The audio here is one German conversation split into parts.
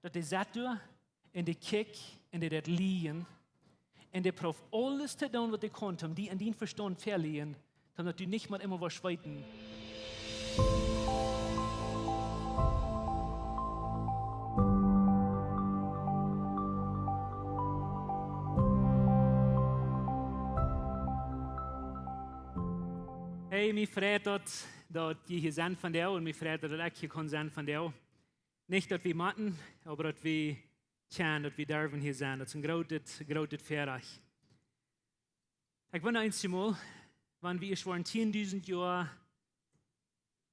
dat die zat door en die kijk en die dat liegen en die proef alles te doen wat die kon, om die in die verstand verliehen, damit du nicht mal immer was weiten. Hey, mij vreet dat je hier zijn van jou en mij vreet dat ik hier kan zijn van jou. Niet dat we moeten, maar dat we kunnen, dat we durven hier zijn. Dat is een grote verraag. Ik wil eens eenmaal, wanneer we waren 10.000 jaar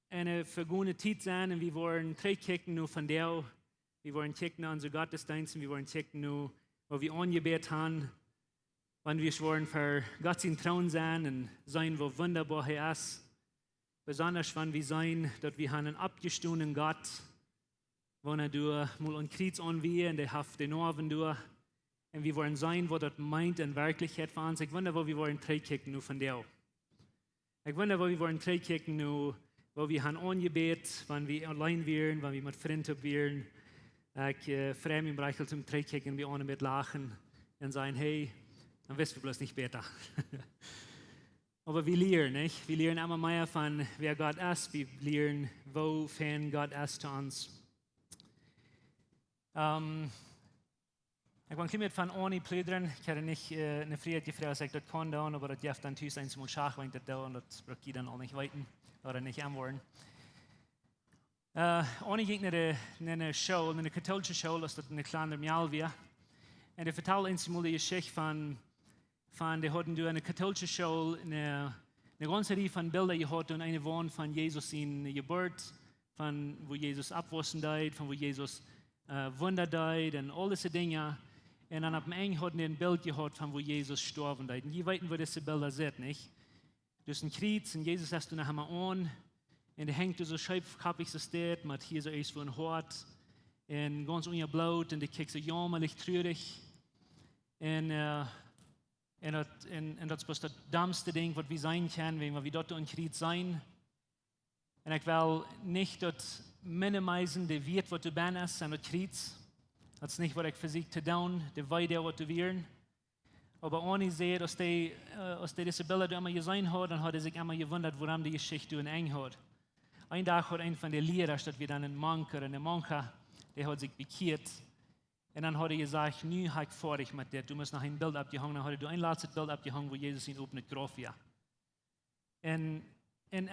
in een vergangene tijd zijn en we waren terugkijken nu van jou. We waren kijken naar onze godsdiensten, we waren kijken nu wat we aangebeten hebben. Wanneer we waren voor Gott zijn troon zijn en zijn wat wunderbar hij is. Besonders wanneer we zijn dat we een abgestohlen Gott, wanneer du mal een Krieg aanweer en die heeft de Noawen door. En we waren zijn wat dat meint in werkelijkheid van ons. Ik wonder wat we waren terugkijken nu van jou. Ik wonder wat we waren terugkijken nu, wat we gaan aangebeten, wanneer we alleen waren, wanneer we met vrienden waren. Ik vreem me bereichelt om terugkijken en we aan met lachen en zeggen, hey, dann wissen wir bloß nicht besser. Aber wir lernen, nicht? Wir lernen immer mehr von, wer Gott ist. Wir lernen, wofern Gott ist zu uns. Ich war ein bisschen von Oni plüdern. Ich hatte nicht eine Friede gefragt, dass ich das kann, aber das darf dann tüß eins mal Schach, wenn ich das da und das braucht ich dann auch nicht weiten oder nicht antworten. Oni ging in eine Schule, eine katholische Schule, das ist eine kleine Mjalvia. Und er vertelde eens mal die Geschichte von die hatten durch eine katholische Schule eine ganze Reihe von Bildern gehabt und eine waren von Jesus in Geburt, von wo Jesus abwaschen deit, von wo Jesus Wunder deit und all diese Dinge. Und dann am Ende hatten die ein Bild gehabt, von wo Jesus gestorben deit. Und die weiten, wo diese Bilder sind, nicht? Das ist ein Kreuz und Jesus hast du nachher mal an und der hängt so scheibkappig so steht, mit hier so erst so ein Hort und ganz ungeblaut und der kriegt so jammerlich traurig. En dat is pas het domste ding wat we zijn kunnen, wenn we dort ontkriet zijn. En ik wil niet dat minimisen de weet wat du bent en dat kriet. Dat is niet wat ik verziek te doen, de weide wat du wieren. Aber Oni zei, als die deze Bilder immer gezien had, dan had hij zich immer gewundert, waarom die Geschichte in eng had. Een dag had een van de leerders, dat we dan een manker en een mancha, die had zich bekeerd. En dan had hij gezegd, nu ga ik fertig met dit. Du musst nog een beeld abgehangen. Dan had hij een laatste beeld abgehangen, waar Jezus in opent graf was. En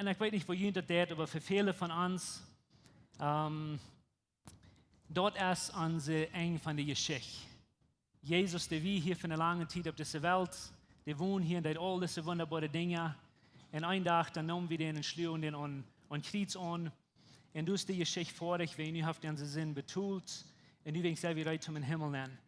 ik weet niet voor jullie dat deed, maar voor velen van ons, dat is onze eng van de geschichte. Jezus, die wie hier voor een lange tijd op deze wereld, die woont hier en deed al deze wunderbare dingen. En een dag, dan namen we den en sluwen den aan Krieg aan. En dus die geschichte fertig, wie nu heeft onze zin betoeld. En nu ben ik zelf weer uit om in Himmel nemen.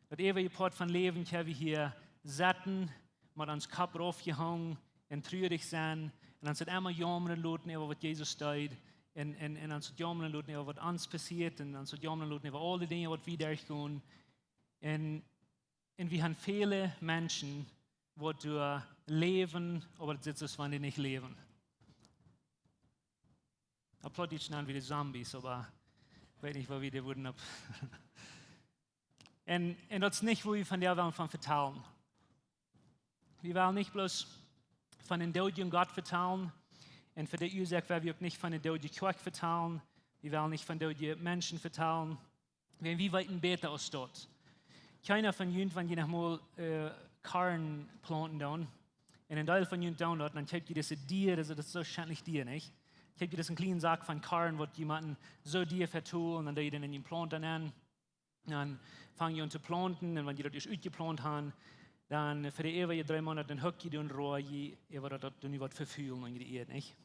Dat eeuwige pad van leven kunnen we hier zetten, met ons kap afgehangen en treurig zijn. En ons het immer jammeren laten over wat Jezus deed. En ons het jammeren laten over wat ons passiert. En ons het jammeren laten over alle dingen wat we durchgaan. En we hebben vele mensen wat door leven, aber het zit zoals wanneer niet leven. Ik plot iets aan wie de zombies, aber ich weiß nicht, wo wir die wurden ab. Und das ist nicht, wo wir von der Welt von vertellen. Wir wollen nicht bloß von den Daut Gott vertellen. Und für die Ursache werden wir auch nicht von den Läwens Kjoakj vertellen. Wir wollen nicht von Daut Menschen vertellen. Wir weiten besser als dort. Keiner von uns, wenn ihr noch mal Karren planten dann, und ein Teil von uns down dort, dann kriegt ihr diese Tiere, das ist so schändlich Tier, nicht? Kriegt ihr das einen kleinen Sack von Karren, wo jemanden so dir vertun, und dann ihr dann in den Planten an. Dann fangen ihr an zu planten, und wenn ihr das ausgeplant habt, dann für die ewige 3 Monate, dann hockt ihr und roh, ihr werdet dort nicht was verfühlen in der Erde, nicht?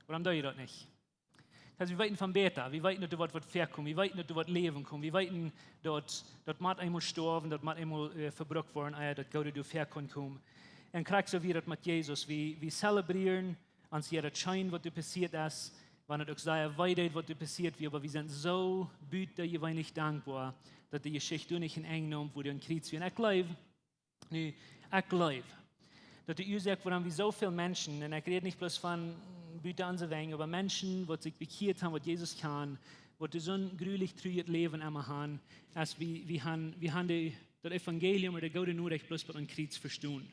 Warum tut ihr das nicht? Also wir weiten von Beta, wir weiten, dass du was verkommen, wir weiten, dass du was leben kommst, wir weiten, dass man einmal sterben, dass man einmal verbrucht worden, dass Gott du verkommen. Und kriegst so wie das mit Jesus, wir zelebrieren, uns jeder Schein, was du passiert ist, wenn es auch sehr weit was du passiert wird, aber wir sind so bütterlich dankbar, dass die Geschichte nicht in eng nimmt, wo du in Krieg wirst. Ich glaube, dass die Ursache, warum wir so viele Menschen, und ich rede nicht bloß von Büter an sich, aber Menschen, die sich bekehrt haben, was Jesus kann, wat du zo'n gruwelijk truet leven aan me gaan, als we gaan dat evangelium oder de goede Nachricht bloß bei uns Kreuz verstehen.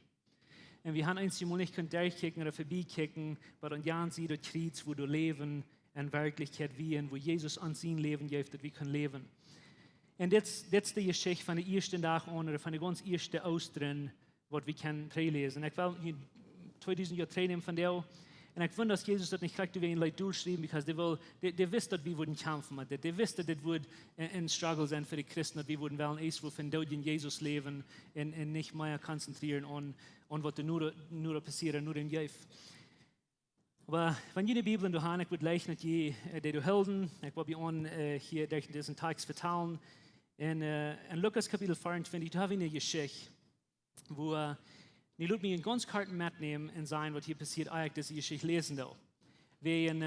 Und wir haben einmal nicht durchkicken oder vorbeikicken, aber uns Jan sieht das Kreuz, wo du leben in Wirklichkeit wie und wo Jesus an sein Leben gibt, dass wir können leben. Und das ist die Geschichte von der ersten Tag an oder von der ganz ersten Ostern, was wir können lesen. Ich will 2000 Jahre nehmen von der. Und ich finde, dass Jesus das nicht kriegt, wie ihn Leute durchschreiben, weil der wisst, dass wir würden kämpfen mit das. Der wisst, dass das wird ein Struggle sein für die Christen, dass wir würden wollen, erst von dort in Jesus leben und nicht mehr konzentrieren an was nur passiert, nur in Jeff. Aber wenn ihr die Bibel in der Hand, ich würde gleich mit die du helden, ich will euch hier durch diesen Text vertellen. In Lukas Kapitel 24, da habe ich eine Geschichte, wo ich würde mich einen ganz karten mitnehmen und sagen, was hier passiert, eigentlich, dass ich Geschichte lesen will.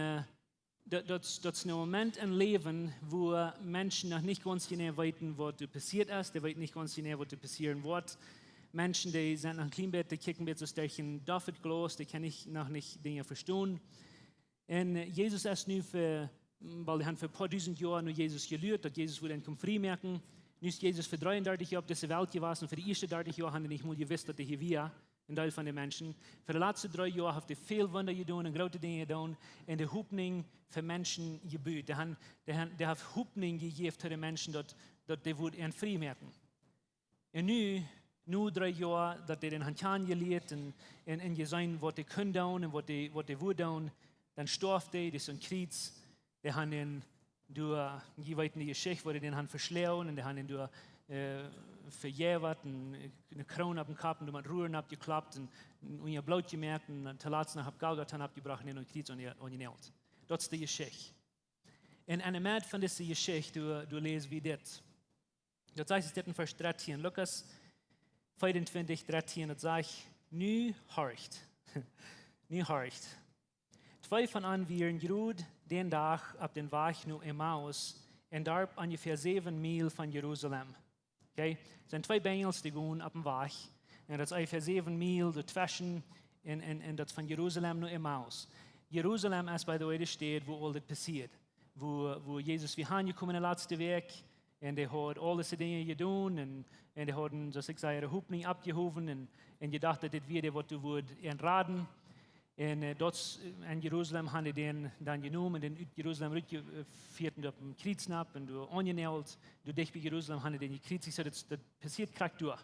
Das ist ein Moment im Leben, wo Menschen noch nicht ganz genau wissen, was passiert ist, die wissen nicht ganz genau, was passieren wird. Menschen, die sind noch ein klein bisschen, die kicken ein bisschen durch ein David-Glas, die können noch nicht Dinge verstehen. Und Jesus ist nun weil er für ein paar tausend Jahre nur Jesus gelehrt, dass Jesus würde ihn frei merken. Nu ist Jesus für 33 Jahre auf dieser Welt gewesen. Für die ersten 30 Jahre haben die nicht mal gewusst, dass er hier war, ein Teil von den Menschen. Für die letzten 3 Jahre hat er viel Wunder getan und große Dinge getan. Und die Hoffnung für Menschen gebüht. Der hat Hoffnung gegeben für die Menschen, dass die ihn frei merken. Und nu 3 Jahre, dass die den Handjan gelehrt und gesehen, was die können tun und was die wollen tun. Dann starb die ist ein Kreuz. Die haben den die weiten die Geschichte, wo die den haben verschlagen und die haben ihn verjährt und eine Krone auf dem Kopf und mit Ruhren abgeklappt und ihr Blut gemerkt und zuletzt noch auf Golgatha abgebrochen und Kreuz und genäht. Das ist die Geschichte. Und eine Mehr von dieser Geschichte, du lest wie das. Das heißt, es in Vers 13, Lukas 25, 13, das sagt, nu horcht. Nu horcht. 2 von an waren gerud den Tag auf den Weg nach Emmaus und dort ungefähr 7 Meilen von Jerusalem. Okay? Es sind 2 Bengels, die gehen auf den Weg. Und das ist ungefähr 7 Meilen dazwischen und das von Jerusalem nach Emmaus. Jerusalem ist bei der Ort steht, wo all das passiert. Wo Jesus wie angekommen in der letzten Weg und er hat all diese Dinge getan und er hat, so ich sage, ihre Hoffnung abgehoben und gedacht, dass das wieder, was du würdest entraden. Und dort in Jerusalem haben die den dann genommen und in Jerusalem rückgeführt und auf dem Kreuz ab und du angenäht. Du dich bei Jerusalem haben die den gekriegt. Ich sage, das passiert gerade durch.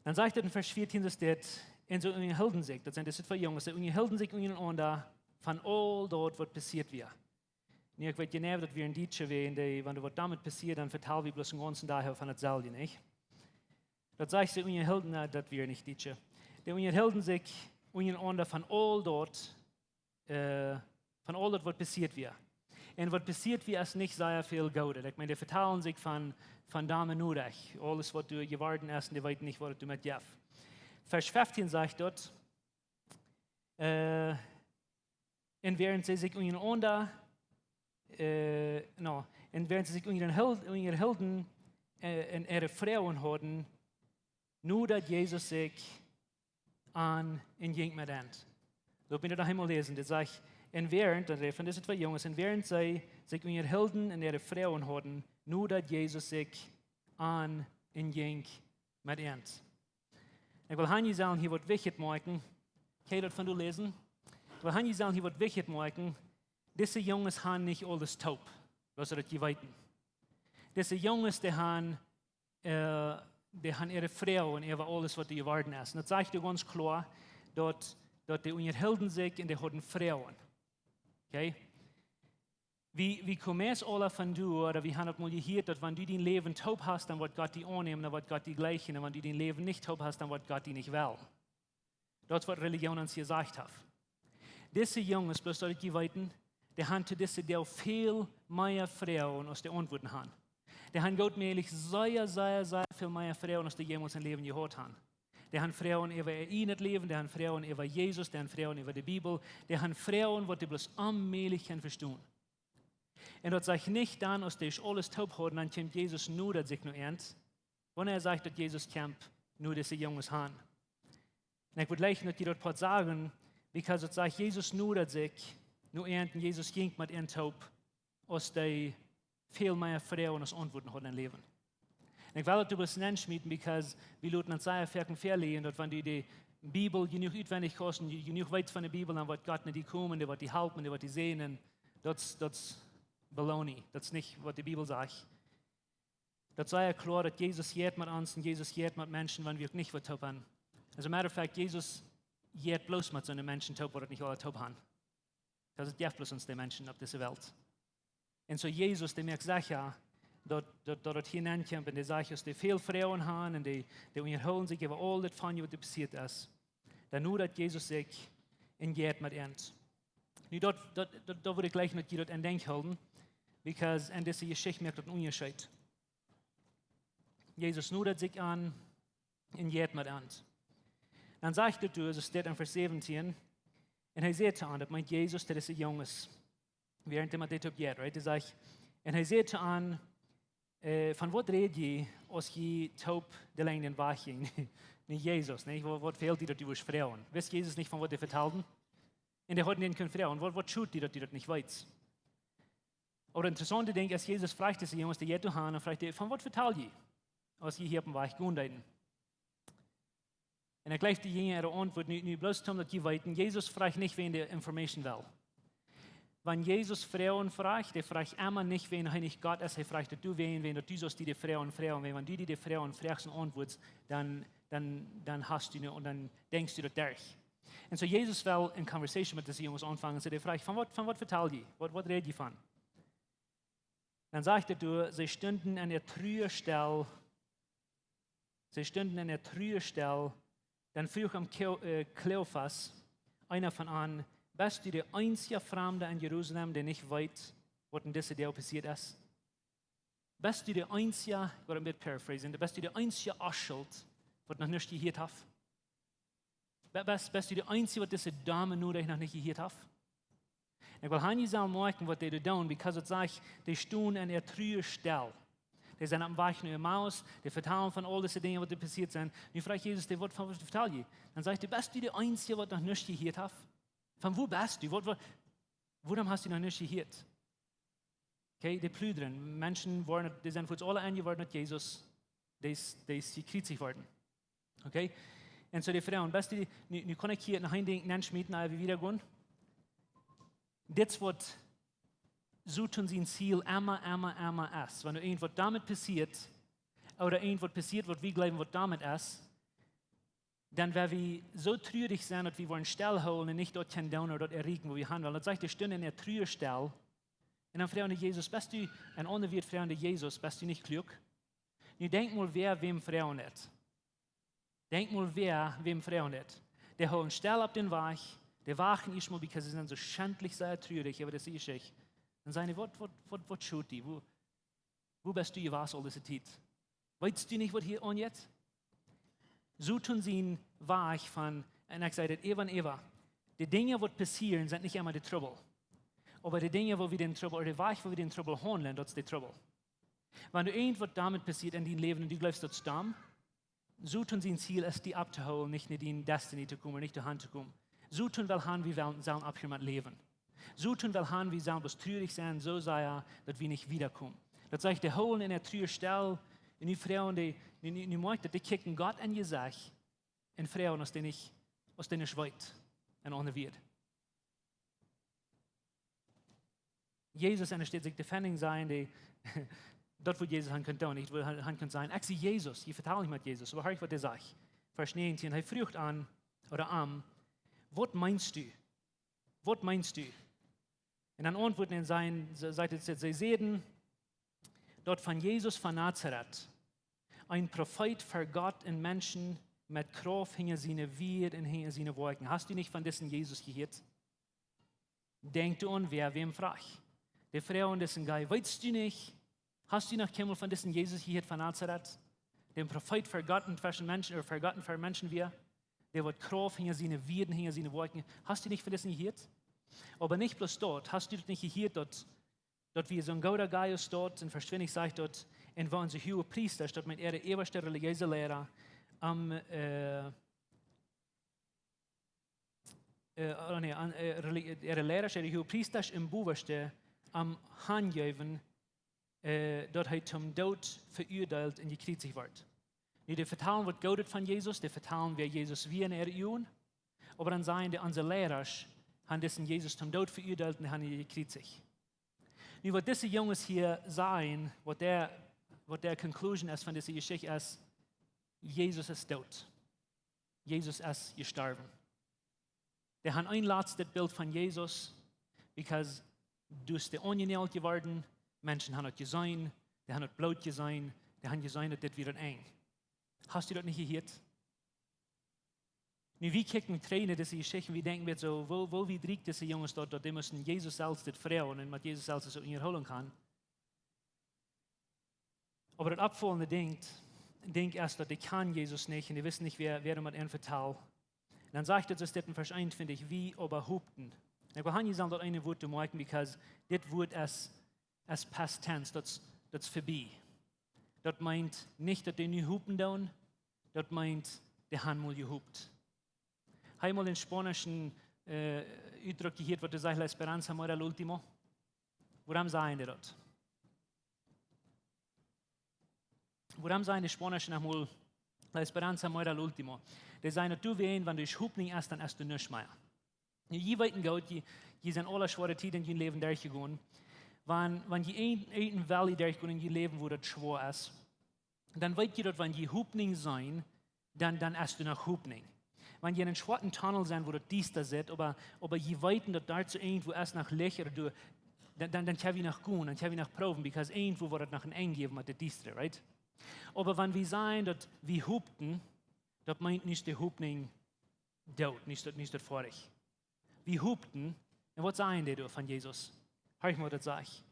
Dann sagt er in Vers 14, dass das in so einen Helden sich, das sind 2 Jungs, dass einen Helden sich und da von all dort, was passiert wird. Und ich weiß genau, dass wir in Deutsche wären, wenn du was damit passiert, dann vertellen wir bloß den ganzen Tag von dasselbe, nicht? Das sagt sie, einen Helden, dass wir nicht Deutsche. Die einen Helden sich und von all dort, was passiert wird. Und was passiert wird, ist nicht sehr viel Gutes. Ich meine, die verteilen sich von Damen nur dich. Alles, was du geworden hast, die wissen nicht, was du mit Jeff. Vers 15 sagt dort, und während sie sich und während sie sich ihren Helden und ihre Frauen hatten, nur dass Jesus sich an in ging mit End. So bin ich da einmal lesen. Das sagt, und während, das von diesen 2 Jungs, und während sie sich ihre Helden und ihre Frauen hatten, nur dass Jesus sich an in ging mit End. Ich will Hanni sagen, hier wird wichtig machen. Kann ich das von du lesen? Ich will Hanni sagen, hier wird wichtig machen. Diese Jungs haben nicht alles taub, was sie das geweiten. Diese Jungs, die haben ihre Frauen, ihre alles, was die geworden ist. Und das sagt dir ganz klar, dass die unterhalten sich und die haben Frauen. Okay? Wie kommen es alle von du, oder wir haben auch mal gehört, dass wenn du dein Leben taub hast, dann wird Gott die annehmen, dann wird Gott die gleichen. Und wenn du dein Leben nicht taub hast, dann wird Gott die nicht will. Das ist, was Religion uns gesagt hat. Diese Jungs, bloß dort geweiten, die haben zu dieser Del viel mehr Frauen, als die Antworten haben. Die haben Gott mählich sehr, sehr, sehr viel mehr Frauen, als die jemals im Leben gehört haben. Die haben Frauen über ihr Leben, die haben Frauen über Jesus, die haben Frauen über die Bibel, die haben Frauen, die bloß allmählich verstehen. Und das sagt nicht dann, als die alles taub haben, dann kommt Jesus nur, dass sich nur ernst. Wenn sagt, dass Jesus kommt, nur diese Jungs haben. Und ich würde gleich noch die dort sagen, weil es sagt, Jesus nur, dass sich nur ernst, Jesus ging mit ihnen taub. als die veel meer Frauen als antwoorden hadden in leven. En ik wil het dus neerschmieden, because we laten ons zeggen verlegen, dat wanneer die Bibel genoeg uitwendig kosten, genoeg weet van de Bibel, dan wordt God naar die komen, die wordt die helpen, die wordt die zien, en dat is baloney. Dat is niet wat de Bibel zegt. Dat zei klar, dat Jezus jeet met ons en Jezus jeet met mensen, wanneer we ook niet wat hebben. As a matter of fact, Jezus jeet bloos met zo'n mensen top, wat het niet alle top hebben. Dat is het bloos ons die mensen op deze wereld. En zo Jezus, die merkt zeggen, dat het hineinkomt en die zegt, als die veel vrouwen hebben en die onderhouden zich over al dat van je wat er passiert is, dan nu dat Jezus zich ingeet met ons. Nu, dat wil ik gleich met je dat in denk houden, because in deze geschichte merkt dat een onderscheid. Jezus nu dat zich aan ingeet met ons. Dan zegt het dus, het staat in vers 17, en hij zegt aan, dat meint Jezus, dat is de jongens. Während hij met dit op jeet, right? Hij zegt, en hij zegt aan, van wat red je als je taub de lijn in wacht ging? Niet Jezus, nee? Wat fehlt die dat die vrouwen? Wist Jezus niet van wat hij vertelden? En die hadden niet kunnen vrouwen. Wat schuld die dat niet weet? Aber interessante ding is, Jezus vraagt deze jongens, die je te gaan, en vraagt hij, van wat vertel je? Als je hier op een weg gaan deiden. En dan gleich die jongen ihre antwoord, nu bloß omdat je weten, Jezus vraagt nicht, wen die information will. Wenn Jesus Frauen fragt, der fragt immer nicht, wen er nicht Gott ist, er fragt du wen du sollst die Frauen fragen. Wenn du die Frauen fragst und antwortest, dann hast du und dann denkst du das durch. Und so Jesus will in conversation mit diesen Jungs anfangen, so der fragt, von was vertell je? Was red je von? Dann sagt er, sie stünden an der Trüherstelle, dann frug am Kleophas, einer von an, bist du der einzige Fremde in Jerusalem, der nicht weiß, was in dieser Tag passiert ist? Bist du der einzige, ich werde ein bisschen paraphrasen, bist du der einzige Aschuld, was noch nicht gehört hat? Bist du der einzige, was diese Dame nur noch nicht gehört hat? Ich will nicht sagen, was die tun, because es sagt, die stehen an der Trüherstelle. Die sind am Weg nach Maus, die vertellen von all diese Dinge, die passiert sind. Nu fragt Jesus, was vertel je? Dann sagt er, bist du der einzige, was noch nicht gehört hat? Von wo bist du? Warum hast du noch nicht gehört? Okay, die Plüderen, Menschen, die sind für uns alle eingeworden mit Jesus, die gekreuzigt worden. Okay? Und so die Frauen, bist du, nu kann ich hier nach Heindenken schmieden, aber wir wieder gehen. Das wird so tun sein Ziel immer ist. Wenn irgendwas damit passiert, oder irgendwas passiert, was wir glauben, was damit ist, dann werden wir so traurig sein, dass wir wollen stillholen und nicht dort können down oder dort erregen, wo wir handeln. Das sagt, die Stunde in der Trauerstelle. Und dann fragen die Jesus, bist du, ein anderer wird fragen die Jesus, bist du nicht klug? Nu denk mal, wer wem fragen hat. Denk mal, wer wem fragen hat. Die holen still auf den Weg, die wachen nicht mal, weil sie sind so schändlich, sehr traurig, aber das ist ich. Dann sagen die, was schuld die? Wo bist du gewesen all diese Zeit? Weißt du nicht, was hier an jetzt? So tun sie ihn Weg von, und ich sage, Eva, die Dinge, die passieren, sind nicht immer die Trouble. Aber die Dinge, wo wir den Trouble, oder der Weg, wo wir den Trouble handeln, das ist die Trouble. Wenn du irgendwas damit passiert in deinem Leben und du glaubst, das ist dumm, so tun sie ein Ziel, es die abzuholen, nicht in deine Destiny zu kommen, nicht zur Hand zu kommen. So tun wir han, wie wir sollen abhören mit Leben. So tun wir han, wie sollen wir traurig sein, so sei er, dass wir nicht wiederkommen. Das sage ich, die holen in der Trauerstelle, und die Frauen, die merken, die kicken Gott an Gesicht, und Frauen, aus denen ich weit und ohne wird. Jesus steht sich defending sein, die dort, wo Jesus han könnte, nicht, wo han könnte sein, ich sehe Jesus, ich vertraue nicht mit Jesus, aber hör ich, was er sagt. Vers 19, er fragt an, was meinst du? Was meinst du? Und dann antworten in sein, sie sehen, dort von Jesus von Nazareth, ein Prophet für Gott und Menschen, mit Kraft hinter seine Wied und hinter seine Wolken. Hast du nicht von diesem Jesus gehört? Denk du an, wer wem fragt. Die Frau und diesen Guy, weißt du nicht? Hast du noch keinmal von diesem Jesus gehört von Nazareth? Dem Prophet für Gott und für Menschen, oder für Gott und für Menschen wir, der wird Kraft hinter seine Wied und hinter seine Wolken. Hast du nicht von diesem gehört? Aber nicht bloß dort. Hast du das nicht gehört dort wie so ein Gouda Gaius dort, und verschwindig sagt dort, und wo unser hohe Priester, dort mit ihrer oberste religiöse Lehrer, ihre Lehrer, ihre hohe Priester im Bovenste, am Handgeven, dat hij zum dood veroordeeld en gekreuzigt wordt. Nu, de vertalen wordt goudet van Jezus, de vertalen wer Jezus wie in Ehren, aber dann sagen die unsere Lehrer, haben diesen Jesus zum dood veroordeeld en haben ihn gekreuzigt. Nu, wat deze jongens hier sagen, wat der Conclusion ist von dieser Geschichte ist, Jesus ist dood. Jesus ist gestorben. Die haben ein letztes Bild von Jesus, because dus de ongenählt geworden, Menschen haben es gesehen, die haben es blut gesehen, die haben gesehen, dass das wieder eng. Hast du das nicht gehört? Nu, wie kijken Tränen diese Geschichten, wie denken wir so, wo wie driegt diese Jungs dort, dass die müssen Jesus selbst das fragen und mit Jesus selbst so in ihr holen kann. Aber das Abfallende denkt erst, dass die kann Jesus nicht und die wissen nicht, wer mit ihnen vertraut. Und dann sagt es in Vers 1, finde ich, wie überhupten. Ich will nicht sagen, dass eine Wort zu machen, because das Wort als past tense, das vorbei. Das meint nicht, dass die nie hupen tun, das meint, die haben mal gehupt. Einmal den spanischen Ausdruck gehört, was sagt, la esperanza muere al último. Woran sagen die das? Woran sagen die Spanischen einmal, la esperanza muere al último? Die sagen, dass du wehen, wenn du dich hupt nicht erst, dann erst du nicht mehr. Je weiten Gott, je sind alle schwere Zeiten in ihrem Leben durchgegangen. Wenn je einen Valley durchgehen in ihrem Leben, wo das schwer ist, dann weißt du, dass wenn je Hupning sein, dann erst du nach Hupning. Wenn je in einen schwarzen Tunnel sein, wo das Diester sitzt, aber je weiten, dass dazu irgendwo erst nach Licht, oder dann kann ich nach gehen, dann kann ich nach proben, because irgendwo wird das nach einem eng geben mit der Diester, right? Aber wenn wir sagen, dass wir hupten, das meint nicht der Hupning dort, nicht das vorig. Wir hupten, und was sagen die da von Jesus? Hör ich mal, das sag ich.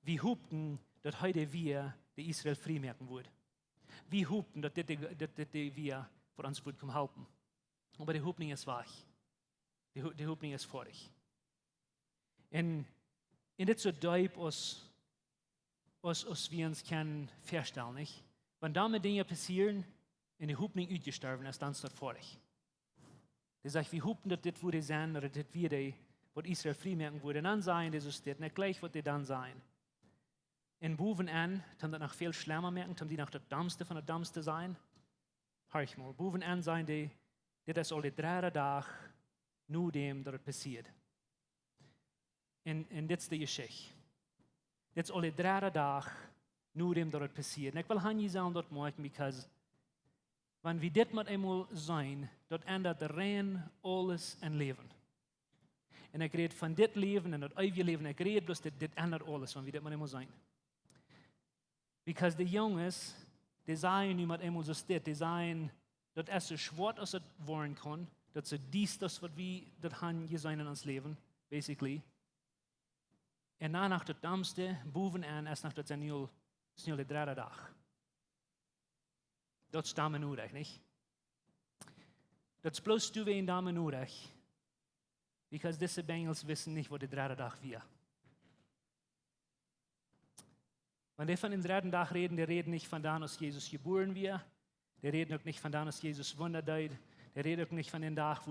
Wir hupten, dass heute wir die Israel freimerken wird. Wir hupten, dass wir für uns wird kommen helfen. Aber die Hupning ist wahr. Die Hupning ist vorig. Und das so deep, was wir uns können feststellen, nicht? Wenn damit Dinge passieren, in die Hupning ausgestorben ist, dann ist das vorig. Das sagt, wir hupen, dass das würde sein, oder das wir die, was Israel freimerken würde, dann sein, das ist das, nicht gleich, was die dann sein. In Boven an, haben das noch viel schlimmer merken, haben die noch das Dummste von der Dummste sein. Hör ich mal, Boven an sein, das ist alle 3 Tage, nur dem, dass das passiert. Und das ist die Geschichte. Das ist alle 3 Tage, nur dem, dass das passiert. Und ich will nicht sagen, das machen, because wenn wir das mit einmal sein, das ändert rein alles in Leben. Und ich rede von dit Leben und das ewige Leben, ich rede bloß, das ändert alles, wenn wir das mit einmal sein. Because die Jungs, die sagen nicht mit einmal so steht, die sagen, dass es so schwer als es werden kann, dass so dies, das, was wir das haben, hier sein in uns Leben, basically. Und nach das Dummste, boven an, erst nach das Senil 3 Tage. Dat is daarmee nodig, niet? Dat is bloos du een daarmee nodig. Because deze Bengels wissen nicht, wat de 3 Dag wir. Wenn die von dem 3. Tag reden, die reden nicht von da, als Jesus geboren wird. Die reden auch nicht von da, als Jesus Wunder deed. Die reden auch nicht von dem Tag,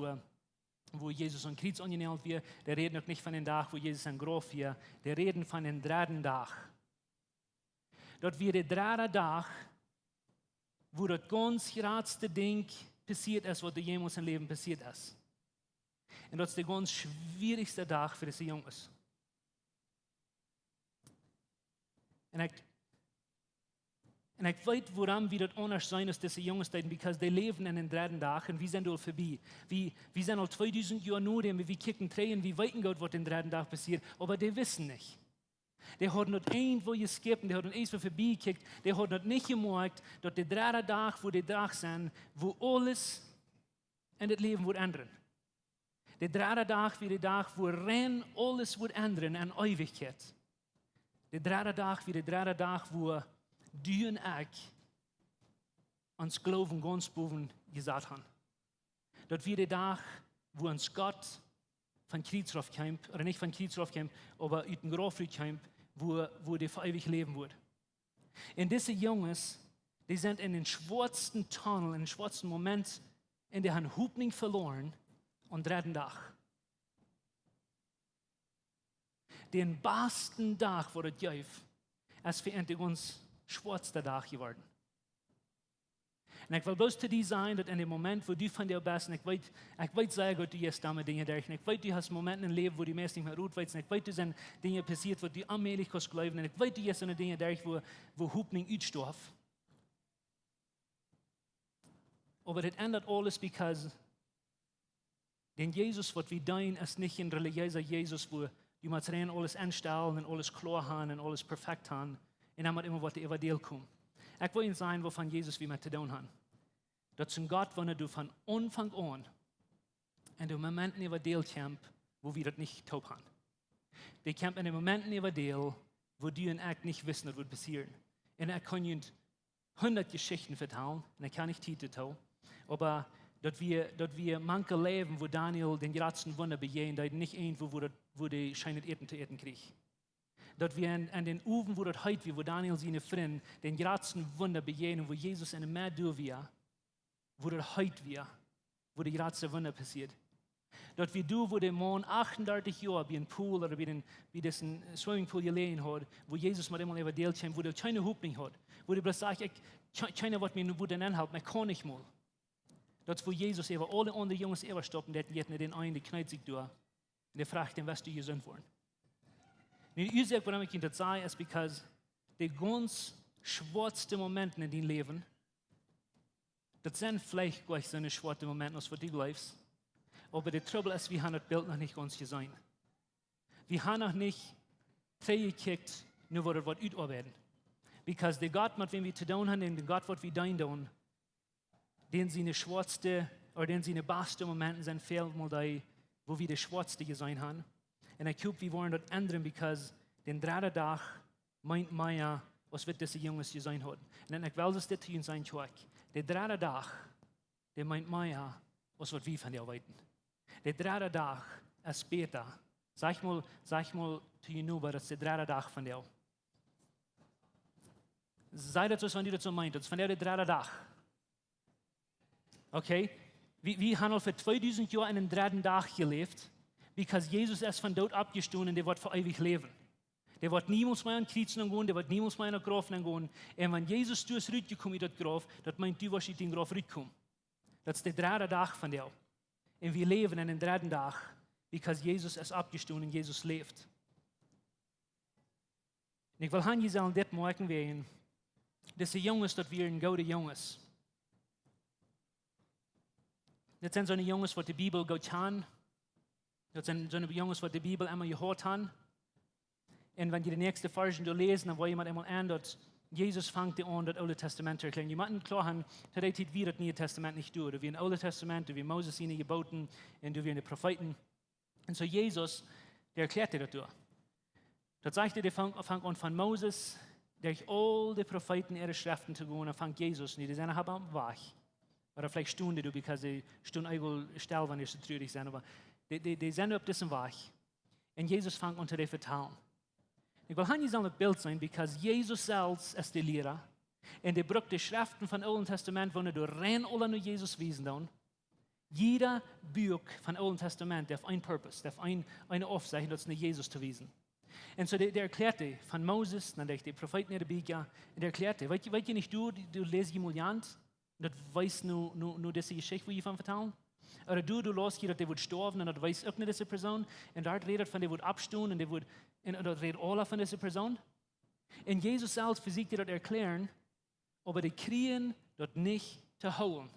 wo Jesus an Kreuz angenäht wird. Die reden auch nicht von dem Tag, wo Jesus an Grab wird. Die reden von dem 3. Tag. Dort wird der 3. Tag, wo das ganz grootste Ding passiert ist, was jemals im Leben passiert ist. Und das ist der ganz schwierigste Tag für diese Jungs. Und ich weiß, woran wir das anders sein als diese Jungs, weil die leben in den 3. Tag und wir sind all vorbei. Wir sind all 2000 Jahre nur, wir kicken Tränen, wir weiten Gott, was den 3. Tag passiert, aber die wissen nicht. Die haben nicht irgendwo geskippt, die haben nicht irgendwo vorbeigekickt, die haben nicht gemerkt, dass die 3. Tag, wo die Tag sind, wo alles in das Leben wird ändern. Die 3. Tag wie der Tag, wo rein alles wird ändern in Ewigkeit. Die 3. Tag wie der 3. Tag, wo du und ich uns Glauben ganz boven gesagt haben. Das wie der Tag, wo uns Gott von Kreuz raufkommt, oder nicht von Kreuz raufkommt, aber aus dem Grab raufkommt, wo die für ewig leben wird. Und diese Jungs, die sind in den schwarzen Tunnel, in den schwarzen Moment, in der haben Hupning verloren und 3. Tag. den besten Tag voor het juif, als für endlich uns schwarzer Tag geworden. Und ich will bloß zu dir sein, dass in dem Moment, wo du von dir bist, und ich weiß sehr gut, du hast damit Dinge durch, und ich weiß, du hast Momente im Leben, wo du meist nicht mehr gut weißt, und ich weiß, du sind Dinge passiert, wo du allmählich kannst glauben, und ich weiß, du hast so eine Dinge durch, wo Hoffnung austorf. Aber das ändert alles, because den Jesus, was wir dein, ist nicht ein religiöser Jesus, wo du mit rein alles anstellen und alles klar haben und alles perfekt haben, und dann immer was über dir kommt. Ich will Ihnen sagen, wovon Jesus wie mit zu tun hat. Dat zum Gott, wenn du von Anfang an in den Momenten über dir kämpfst, wo wir das nicht taub haben. Die kämpfen in den Momenten über dir, wo du und ich nicht wissen, was wird passieren. Und ich kann Ihnen 100 Geschichten erzählen, und ich kann nicht Titel tun, aber dass wir manche leben, wo Daniel den größten Wunder begehen, da nicht irgendwo, wo die scheinen Eten zu eten kriegt. Dass wir an den Ufen, wo das heute, wo Daniel seine Freunde den größten Wunder begehen, wo Jesus in der Meer durch wir, wo das heute wir, wo die größte Wunder passiert. Dass wir wo der Mann 38 Jahre bei einem Pool oder bei diesem Swimmingpool gelegen hat, wo Jesus mit einmal über Deal kam, wo der keine Hoffnung hat, wo der bloß sagt, keiner wird mir nur den anhalten, ich kann nicht mal. Das wo Jesus über alle anderen Jungs stoppen, der jetzt nicht den einen, der knallt sich durch, und der fragt ihn, was du hier sind wollen. Und ich sage, warum ich Ihnen das sage, ist, because die ganz schwarzen Momente in deinem Leben, das sind vielleicht gleich so eine schwarze Momente, als du glaubst. Aber der Trouble ist, wir haben das Bild noch nicht ganz gesehen. Wir haben noch nicht gekickt, nur was das Wort utarbeiten. Because der Gott, mit dem wir zu tun haben, den Gott, was wir dein tun, den seine schwarze, oder den seine besten Momente sind, fehlt mal da, wo wir die schwarze gesehen haben. Und ich glaube, wir wollen das ändern, because den dritten Tag meint Maya, was wird diese Jungs gesehen haben. Und ich will das zu Ihnen sein, Kjoakj. Der dritte Tag, der meint Maya, was wird wir von dir weiten. Der dritte Tag ist später. Sag mal zu Ihnen nur, das ist der dritte Tag von dir. Sei das so, wenn du das so meinst. Das ist von der dritte Tag. Okay? Wir haben für 2000 Jahre einen dritten Tag gelebt, because Jesus ist von dort abgestanden und der wird für ewig leben. Der wird niemals mehr an Kreuzen gehen, der wird niemals mehr in der Graf gehen. Und wenn Jesus durch das rausgekommen ist, das meint du, was in den Graf rauskommen. Das ist der dritte Tag von dir. Und wir leben in den dritten Tag, because Jesus ist abgestanden und Jesus lebt. Und ich will Ihnen sagen, das merken wir, diese Jungs, das wir ein gute Jungs. Das sind so eine Jungs, die die Bibel gut haben. Das sind so eine Jungs, die die Bibel immer gehört haben. Und wenn ihr die nächste Versen lesen, dann will jemand einmal an, dass Jesus fängt an, das Alte Testament zu erklären. Jemanden klar haben, dass wir das Neue Testament nicht tun. Wir im Alten Testament, wir Moses ihnen geboten und wir in den Propheten. Und so Jesus, der erklärt dir das. Das sagt er, der fängt an von Moses, durch all die Propheten ihre Schriften zu gehen, und fängt Jesus, und die sind aber wach. Oder vielleicht stunden die, because sie stunden eigentlich still, wenn sie so traurig sind, aber die sind auf diesem Weg. Und Jesus fängt an zu vertellen. Ich will nicht sagen, das Bild sein, because Jesus selbst ist der Lehrer. Und er braucht die Schriften vom Alten Testament, wo er rein alle nur Jesus wiesen dann. Jeder Buch vom Alten Testament darf ein Purpose, darf eine Aufzeichnung, das ist Jesus zu wiesen. Und so der erklärte von Moses, dann die Propheten in der Bibel, und der erklärte, weißt du nicht, du lesest Juliant, und das weißt nur diese Geschichte, wo ich von vertellen? Oder du lässt hier, dass der wird sterben, und das weiß auch nicht diese Person, und dort redet von der wird abstehen, und das redet alle von dieser Person. Und Jesus selbst versucht dir das erklären, aber die kriegen das nicht zu holen.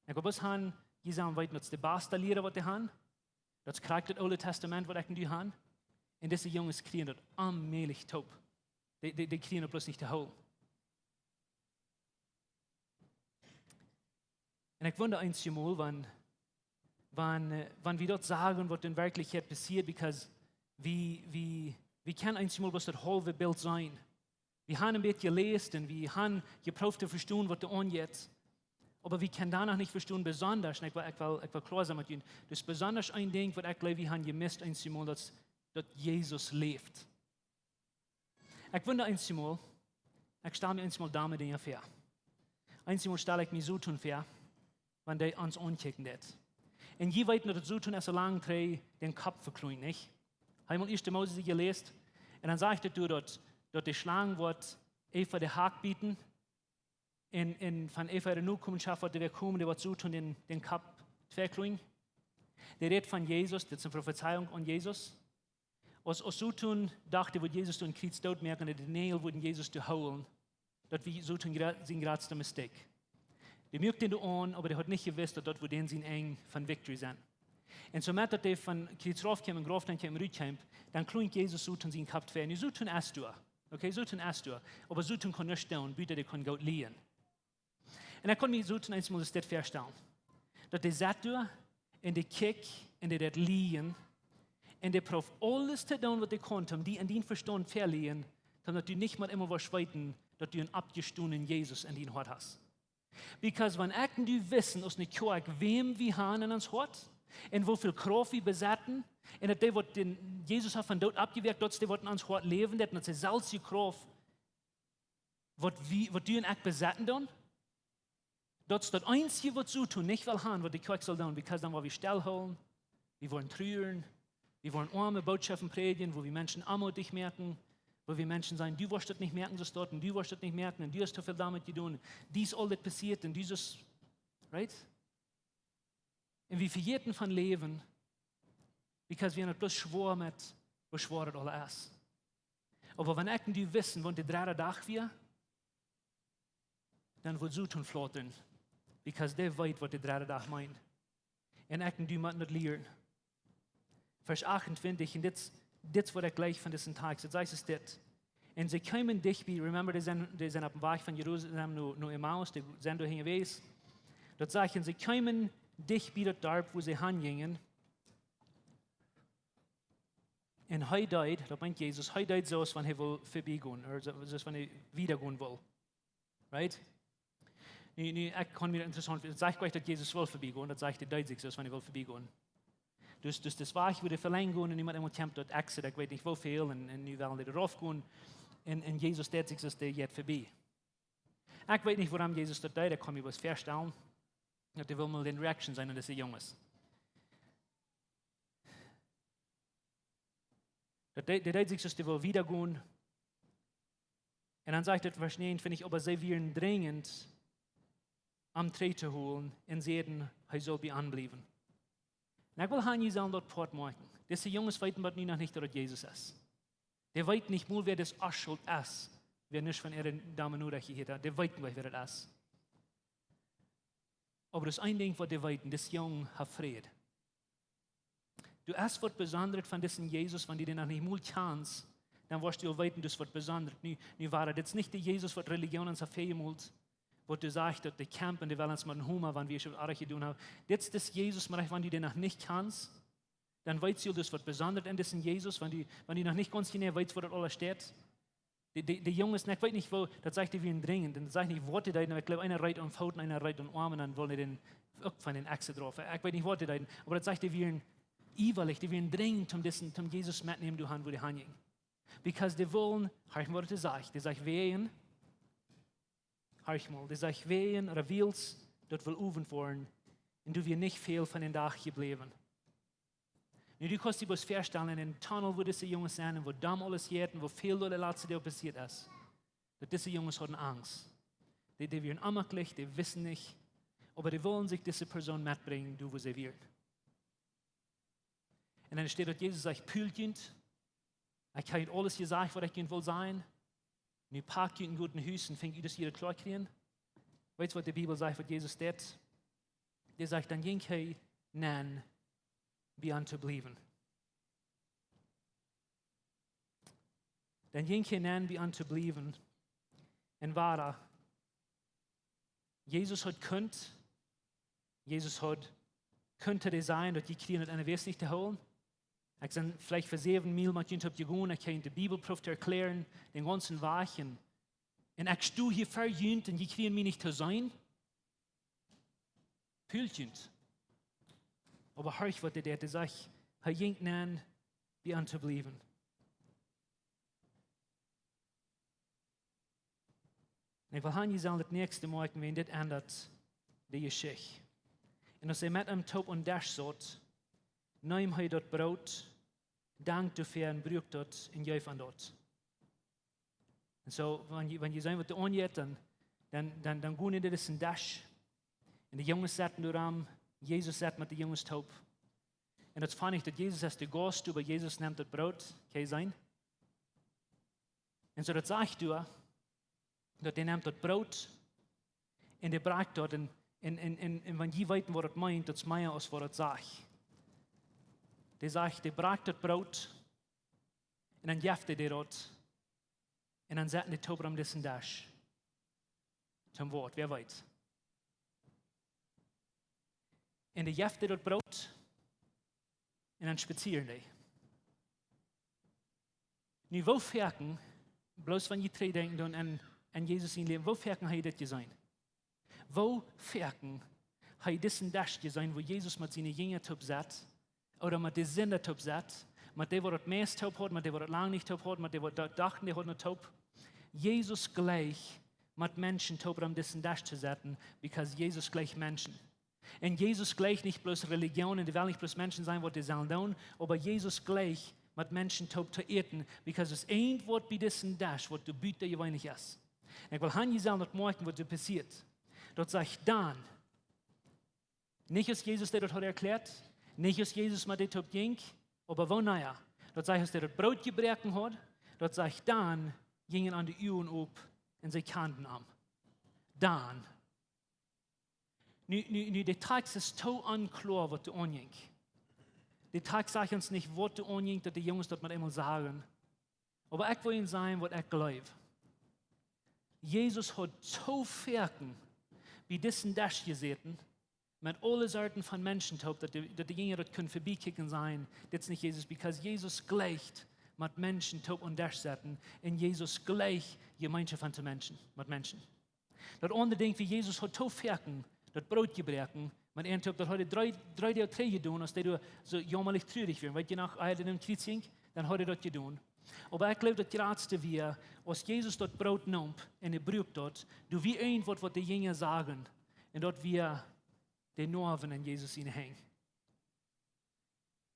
Ich glaube, was haben die sagen, das ist die beste Lehre, was die haben. Das kriegt das Alte Testament, was die haben. Und diese Jungs kriegen das allmählich taub. Die kriegen das bloß nicht zu holen. Und ich wundere eins mal, wenn wir dort sagen, was in Wirklichkeit passiert, because wir können eins mal bloß das halbe Bild sein. Wir haben ein bisschen gelesen, wir haben geprüft zu verstehen, was da angeht. Aber wir können danach nicht verstehen, besonders, ich will klar sein mit Ihnen, das ist besonders ein Ding, was ich glaube, wir haben gemisst eins mal, dass Jesus lebt. Ich wundere eins mal, ich stelle mir eins mal damit Dinge vor. Eins mal stelle ich mir so tun vor, wenn die uns ankicken wird. Und je weiter das so tun, als so lange den Kopf verkleuen, nicht? Einmal 1. Mose gelesen. Und dann sagte du, dort die Schlange wird Eva den Hack bieten. Und von Eva der Nachkommenschaft wird der kommen, der wird so tun, den Kopf verklogen. Der redet von Jesus, das ist eine Prophezeiung an Jesus. Als so tun, dachte, wird Jesus den Kreuz dort merken, und die Nägel würden Jesus holen. Das war so tun sein größter Mistake. Die merkt ihn an, aber der hat nicht gewusst, dass dort, wo den sein eng von Victory sind. Und so mit, dass der von Kreuz raufkam und Graf dann kam und rüberkam, dann klingt Jesus so tun sein Kopf ver. Und so tun erst du. Okay, so tun erst du. Aber so tun kann nicht stehen, bitte, der kann Gott liehen. Und er kann mir so tun, einmal das verstehen. Dass der sagt du, in der Kick, in der liehen, und der prof alles zu tun, was der konnte, um die in den Verstand verlieren, damit du nicht mal immer was weiten, dass du einen abgestohlenen Jesus in den Hort hast. Because wenn du wissen, aus nicht Kjoakj, wem wir haben in uns Hort, und wie viel Kraft wir besetzen, und dass der, was den Jesus hat von dort abgewirkt, dass der, was in uns Hort leben, dass er selbst die Kraft, was du in Eck besetzen dann, das ist das Einzige, was zu tun, nicht will haben, was die Kjoakj soll tun, because dann wollen wir stillhalten, wir wollen trüren, wir wollen arme Botschaften predigen, wo wir Menschen anmutig merken, wo wir Menschen sagen, du wirst das nicht merken, so dort, und du wirst das nicht merken, und du hast so viel damit getan. Dies alles passiert, und dieses, right? Und wir verjährten von Leben, because wir nicht bloß schwor mit, was schwor das alles ist. Aber wenn du wissen, wann der dritte Tag wir, dann wird so tun flotten, because der weiß, was der dritte Tag meint. Und du musst nicht lernen. Vers 28, und das wird gleich von diesem Tag. So heißt es das. Und sie kamen dich, remember, die sind auf dem Weg von Jerusalem nur Emmaus, die sind da hingewiesen. Dort sagen sie, kamen dich wieder dort, wo sie hingingen. Und heute, da meint Jesus, heute so, als wenn er will vorbeigehen, oder so, als wenn er wiedergehen will. Right? Ich kann mir interessant, das sagt gleich, dass Jesus will vorbeigehen, das sagt der Deutsch, als wenn er will vorbeigehen. Dus das war ich, wo der verlängern gehen, und jemand immer kämpft dort Exit, ich weiß nicht, wo viel, und nu wollen die darauf gehen, und Jesus der sich, dass der jetzt vorbei. Ich weiß nicht, warum Jesus dort da kann mir was verstellen, dass der will mal den Reaction sein, und dass er jung ist. Der da sich, dass der will wieder gehen, und dann sagt er, wahrscheinlich, finde ich, aber sie werden dringend am Treten holen, und sehen, er soll bei anbleiben. Und ich will Hanni sagen, dort Port machen. Diese Jungs weiten aber noch nicht, dass Jesus ist. Der weiß nicht mal, wer das Aschuld ist, wer nicht von ihren Damen nur hier hat. Der weiß nicht, wer das ist. Aber das ein Ding, was der weiß, das Jung hat Frieden. Du hast was Besonderes von diesem Jesus, wenn du den noch nicht mal kannst, dann wirst du weiten, das wird Besonderes. Nu war das nicht der Jesus, was Religion uns verfehlt, wo du sagst, dass die campen, die wollen uns mit dem Hummer, wenn wir schon alles getan haben. Das ist das Jesus, wenn du den noch nicht kannst, dann weißt du, das wird besonders in diesem Jesus, wenn du noch nicht ganz genau weißt, wo das alles steht. Die Jungs, ich weiß nicht, wo, das sagt er wie ein dringend, dann sagt nicht, Worte da, ich glaube, einer reiht um Pfoten, einer reiht um Armen, dann wollen die den auch von den Achse drauf. Ich weiß nicht, Worte da, aber das sagt er wie ein Iverlich, die werden dringend, um Jesus mitnehmen, du Hand, wo die hängen. Because die wollen, hör ich mal, was die sagt, wehen, die sagt, wehen oder willst, dort will oven worden, und du wirst nicht viel von den Tag geblieben. Und du kannst dir was vorstellen, in dem Tunnel, wo diese Jungs sind, wo Damm alles geht, wo viel der letzte Tag passiert ist, dass diese Jungs hatten Angst. Die werden ammerlich, die wissen nicht, aber die wollen sich diese Person mitbringen, du, wo sie wird. Und dann steht dort, Jesus sagt, Pülkind, ich habe alles gesagt, was ich gehen will sein. Und ich packe in guten Hüsten, fängt ihr das jeder klar kriegen. Weißt du, was die Bibel sagt, was Jesus steht? Der sagt, dann ging er nennen, wie an zu bleiben. Dann ging er nennen, wie an zu bleiben. Und war Jesus hat könnte der sein, dass die kriegen nicht eine Vers nicht zu holen. Ich sage, vielleicht für 7 Mal mit jemand gegangen, ich kann die Bibelprof erklären, den ganzen Wachen. Und ich stehe hier verjünt und die kriegen mich nicht zu sein. Pülchend. Aber hör ich, was der sagt, er jinkt nennen, wie an zu bleiben. Und ich will Hanni sagen, das nächste Mal, wenn das ändert, die Geschichte. Und als er mit einem Top und Desch sagt, nahm er dort Broot, dank dafür en Broot dort en jij van dort. En zo, wanneer je zijn wat aangeeft, dan gaan je dit in Desch. En de jongens zaten door Jezus zat met de jongens top. En het is funny dat Jezus is de gast, maar Jezus neemt het brood, kan je zijn. En zo dat zegt hij, dat hij neemt het brood en hij braakt dat. En wanneer je weet wat het meint, dat is meer als wat het zegt. Hij zegt, hij braakt het brood en dan geeft hij dat. En dan zetten die top dit in Desch. Zum woord, wer weet. En die geeft hij dat brood. En dan spazieren die. Nu, wo verken, bloos van je twee denken doen en Jezus in leven, wo verken hij dit zijn? Wo verken hij dit in Desch zijn, wo Jezus met zijn jingen top zet, oder met de zinder top zet, met die wat het meest top had, met die wat het lang niet top had, met die wat dachten, die had niet top. Jezus gleich met mensen top om dit in Desch te zetten, because Jezus gleich Menschen. En Jezus gleich nicht bloß Religion, und die will nicht bloß Menschen sein, was die sollen tun, aber Jesus gleich mit Menschen top zu eten, because es ein Wort bei diesem Desch, was du bitte je weinig ist. Und ich will han je nicht merken, was da passiert. Dort sagt dann, nicht als Jesus, der das hat erklärt, nicht als Jesus mit dem top ging, aber wo naja. Dort sagt, als der das Brot gebrochen hat, dort sagt dann, gingen an die Uhren ab und sie kannten am. Dann. Nu, de Text ist so unklar, was du anging. Der Text sagt uns nicht, was du anging, dass die Jungs das mal einmal sagen. Aber ich will ihnen sagen, was ich glaube. Jesus hat so Verken wie diesen Desch gesehen, mit allen Sorten von Menschen, dass die Jünger das können vorbeikicken sein. Das ist nicht Jesus, because Jesus gleicht mit Menschen top und Desch setzen, und Jesus gleich Gemeinschaft von Menschen, mit Menschen. Das andere Ding, wie Jesus hat so Verken, dat brood gebroken, maar en dat had hij drie deel twee gedaan, als hij zo jammerlijk treurig werd. Weet je nog, als hij in kwiet ging, dan had hij dat gedaan. Maar ik geloof dat het laatste weer, als Jezus dat brood neemt en hij broekt dat, doe wie een wat de jingen zeggen, en dat wir de Noawen in Jezus in hängen.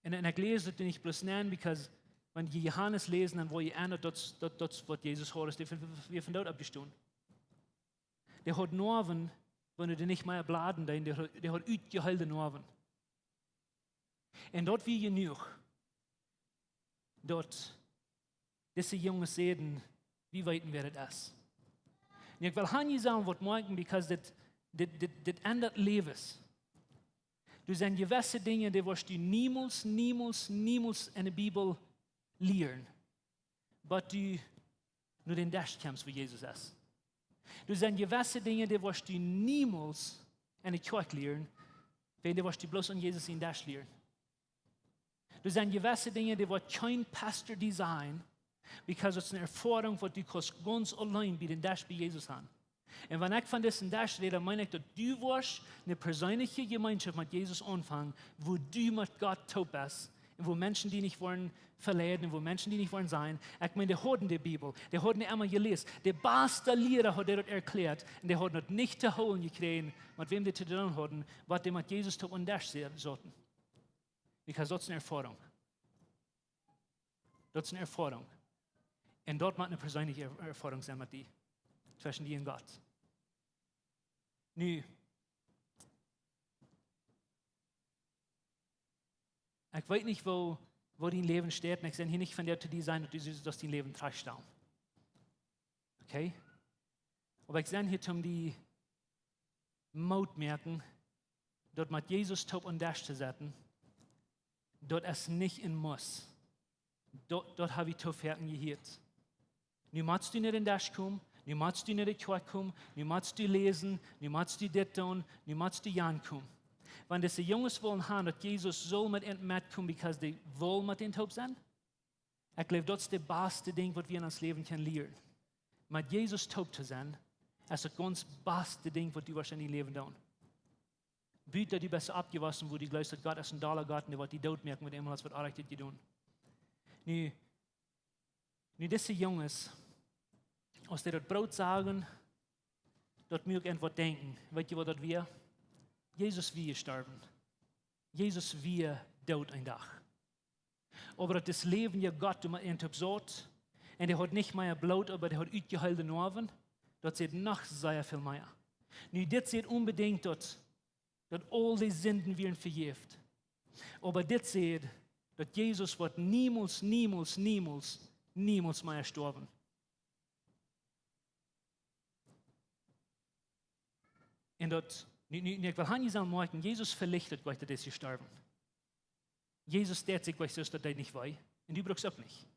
En ik lees dat niet bloß nemen, because wenn je Johannes lezen, dan word je aan dat wat Jezus hoort, is weer van dood abgestaan. Der hat Noawen, wenn du nicht mehr bladen, der hat utjeheelde Noawen. Und dort wie genug, dort diese Jungs sehen, wie weit wir das. Und ich will nicht sagen, was morgen, because das ändert Lebens. Du sind gewisse Dinge, die wirst du niemals in der Bibel lernen, aber du nur den Desch kämpfst, wie Jesus ist. Du sind gewisse Dinge, die wirst du niemals in der Kjoakj lernen, wenn du wirst du bloß an Jesus in Desch lernen. Du sind gewisse Dinge, die wird kein Pastor design, because es ist eine Erfahrung, die du ganz allein bei den Desch bei Jesus haben. Und wenn ich von diesem Desch rede, meine ich, dass du wirst eine persönliche Gemeinschaft mit Jesus anfangen, wo du mit Gott top bist, und wo Menschen, die nicht wollen verleiden, wo Menschen, die nicht wollen sein. Ich meine, die hatten die Bibel, die hatten die einmal gelesen. Der beste Lehrer hat das erklärt, und die hatten das nicht zu holen gekriegt, mit wem die zu tun hatten, was die mit Jesus top und Desch sollten. Because das ist eine Erfahrung. Das ist eine Erfahrung. Und dort muss eine persönliche Erfahrung sein mit dir, zwischen dir und Gott. Nu, ich weiß nicht, wo dein Leben steht, und ich bin hier nicht von der zu dir sein, dass dein Leben trashdown. Okay? Aber ich bin hier, um die Mut merken, dort mit Jesus top und Desch zu setzen, dort es nicht in muss. Dort habe ich Tofferten gehört. Nu musst du nicht in Desch kommen, nu musst du nicht in Kjoakj kommen, nu musst du lesen, nu musst du das tun, nu musst du Jan kommen. Wenn diese Jungs wollen haben, dass Jesus soll mit ihnen mitkommen, because die wollen mit ihnen top sein, ich glaube, das ist das beste Ding, was wir in uns Leben können lernen. Mit Jesus top zu sein, ist das ganz beste Ding, was du wahrscheinlich leben tun. Bitte, du bist abgewaschen, wo du glaubst, dass Gott ist ein toller Gott, und der wird die Daut merken, mit dem was wird richtig getan. Nu, diese Jungs, als die das Brot sagen, dort mögen irgendwas denken. Weißt du, was das wir? Jesus wir sterben. Jesus wir Daut ein Tag. Aber das Leben ja Gott in top zot. En die hat nicht mehr bloot, aber die hat utjeheelde Noawen. Dat zit nog sehr viel mehr. Nu, dit zit unbedingt dat al die Sünden werden vergeeft. Aber dit zit dat Jesus wordt niemals mehr sterben. En dat, nu ik wil aan jezelf maken, Jesus verlichtet gleich, dat is gestorben. Jesus steht sich gleich so, dass das nicht weiß. Und du brauchst auch nicht.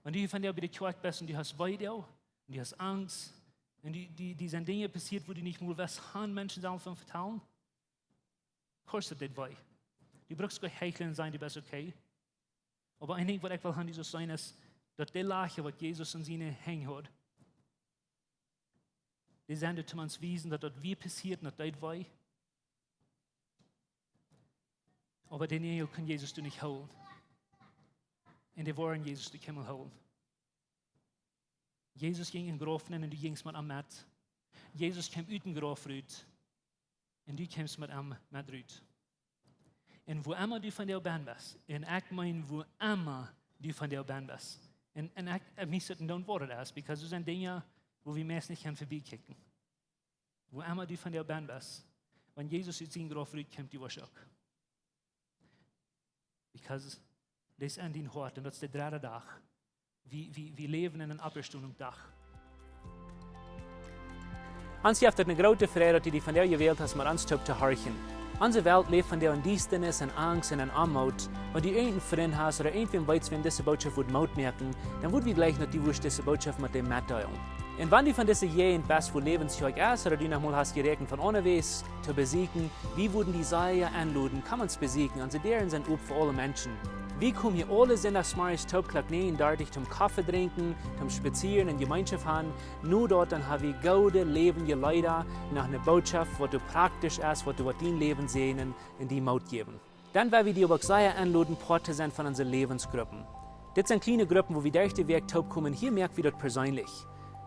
Wenn du von der bei der Kjoakj bist und du hast Weide und du hast Angst und die sind Dinge passiert, wo du nicht mehr weißt, haben Menschen davon vertrauen, kostet das weh. Du brauchst gleich heucheln sein, du bist okay. Aber ein Ding, was ich will an Jesus sein, ist, dass die Lache, was Jesus in seine Hänge hat, die sendet zu uns wiesen, dass das wie passiert und dass das weh. Aber den Engel kann Jesus du nicht holen. Und die wollen Jesus du Himmel holen. Jesus ging in den Graf und du gingst mit ihm mit. Jesus kam uit den Graf raus. Und du kamst mit ihm mit raus. Und wo immer du von der Band bist, und ich meine, wo immer du von der Band bist, und ich muss das nicht worten, because das sind Dinge, wo wir meist nicht vorbeikicken. Wo immer du von der Band bist, wenn Jesus uit den Graf raus kommt, du warst auch. Because das ist an dein Hort und das ist der dritte Tag. Wir leben in einer Abstundung-Tag. Ons heeft het een grote vrede dat die van der gewählt hast, maar ons te horchen. Onze Welt leeft van der in Dienstenis en Angst en Armut. Wenn du einen Freund hast oder irgendwen weißt, wenn diese Botschaft wird Maut merken, dann wird wir gleich noch die Wurst diese Botschaft mit dem mitteilen. Und wenn du von dieser Jehen bist, wo Läwens Kjoakj ist, oder du noch mal hast gerechnet von unterwegs zu besiegen, wie würden die Seier anluden, kann man es besiegen, und sie deren sind up für alle Menschen. Wie kommen hier alle Sonntagsmorgens Topklak nehmen, dort zum Kaffee trinken, zum Spazieren in Gemeinschaft haben. Nur dort dann haben wir gute Leben je Leute nach einer Botschaft, was du praktisch ist, was du dein Leben sehen in die Maut geben. Dann werden wir die aber sehr anladen, Porte sind von unseren Lebensgruppen. Das sind kleine Gruppen, wo wir durch den Weg top kommen. Hier merken wir das persönlich.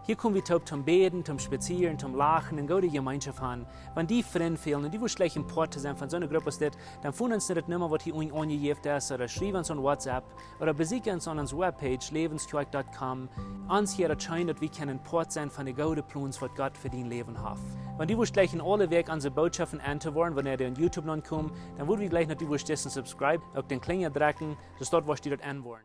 Hier kommen wir top zum Beten, zum Spazieren, zum Lachen und gute Gemeinschaft haben. Wenn die Freunde fehlen und die wohl schlecht Porte sind von so einer Gruppe ist, dann finden uns nicht mehr, was hier angegeben ist, oder schreiben uns an WhatsApp, oder besuchen uns an unserer Webpage, läwenskjoakj.com. Uns hier erscheint, dass wir können Port sein von den guten Plänen, was Gott für dein Leben hat. Wenn die wohl schlecht in alle Weg unsere Botschaften anzuhören, wenn ihr auf YouTube noch kommt, dann würden wir gleich noch die wohl subscribe, auf den Klinger drücken, so dort, was die dort anwollen.